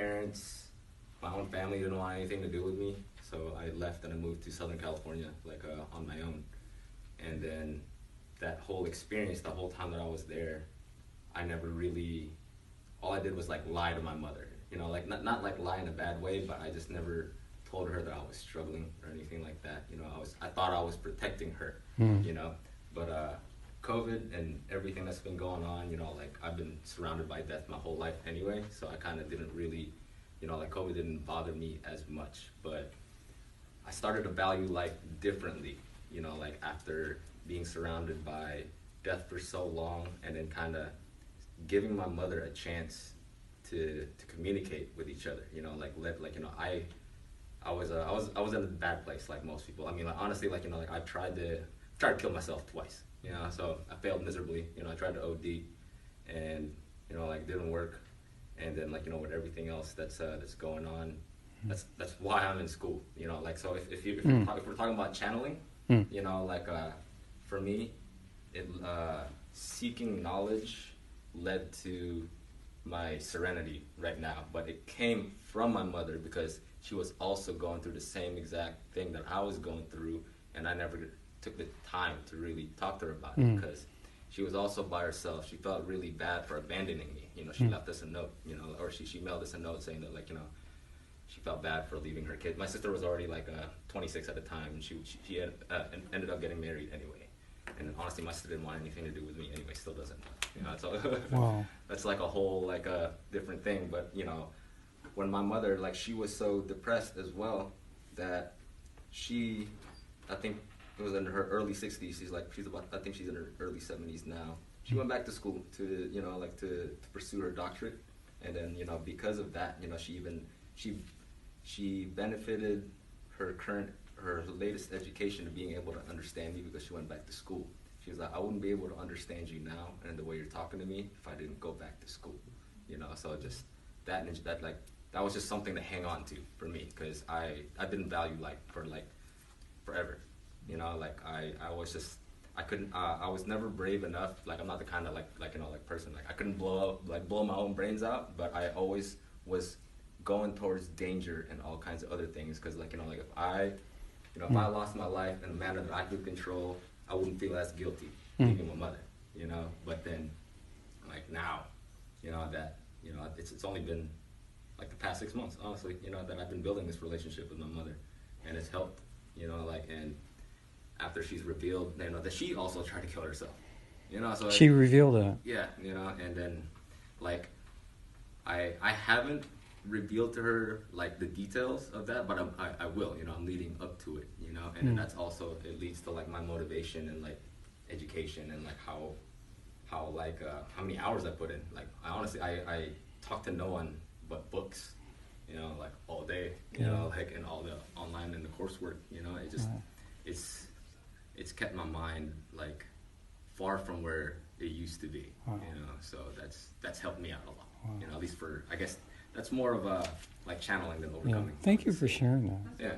parents, my own family didn't want anything to do with me, so I left and I moved to Southern California, like on my own. And then that whole experience, the whole time that I was there, I never really, all I did was like lie to my mother, you know, like not like lie in a bad way, but I just never told her that I was struggling or anything like that. You know, I thought I was protecting her, you know, but COVID and everything that's been going on, you know, like I've been surrounded by death my whole life anyway, so I kind of didn't really, you know, like COVID didn't bother me as much, but I started to value life differently, you know, like after being surrounded by death for so long, and then kind of giving my mother a chance to communicate with each other, you know, like you know, I was in a bad place like most people. I mean, like honestly, like, you know, like I've tried to kill myself twice, you know, so I failed miserably, you know. I tried to OD, and you know, like didn't work, and then like, you know, with everything else that's going on, that's why I'm in school, you know, like. So if we're talking about channeling, you know, like for me, seeking knowledge led to my serenity right now, but it came from my mother because she was also going through the same exact thing that I was going through, and I never took the time to really talk to her about it because she was also by herself. She felt really bad for abandoning me. You know, she left us a note, you know, or she mailed us a note saying that, like, you know, she felt bad for leaving her kid. My sister was already like 26 at the time, and she had, ended up getting married anyway. And honestly, my sister didn't want anything to do with me anyway. Still doesn't. You know, so Wow. that's like a whole like a different thing. But you know, when my mother, like, she was so depressed as well that she, I think it was in her early 60s. I think she's in her early 70s now. She went back to school to, you know, like to pursue her doctorate, and then, you know, because of that, you know, she benefited her latest education to being able to understand me because she went back to school. She was like, I wouldn't be able to understand you now and the way you're talking to me if I didn't go back to school, you know. So just that was just something to hang on to for me, because I didn't value life for like forever, you know. Like I was never brave enough. Like, I'm not the kind of like you know, like person, like I couldn't blow my own brains out, but I always was going towards danger and all kinds of other things, because, like, you know, like if I lost my life in a manner that I could control, I wouldn't feel as guilty leaving my mother, you know. But then, like now, you know, that, you know, it's only been like the past 6 months, honestly, you know, that I've been building this relationship with my mother, and it's helped, you know, like. And after she's revealed, you know, that she also tried to kill herself, you know, so She revealed that. Yeah, you know, and then like I haven't revealed to her like the details of that, but I will, you know. I'm leading up to it, you know, and then that's also, it leads to like my motivation and like education and like how many hours I put in. Like, I talk to no one but books, you know, like all day, you know, like, and all the online and the coursework, you know. It just it's kept my mind like far from where it used to be, you know. So that's helped me out a lot, you know, at least for, I guess that's more of a like channeling than overcoming. Thank you for sharing that. Yeah.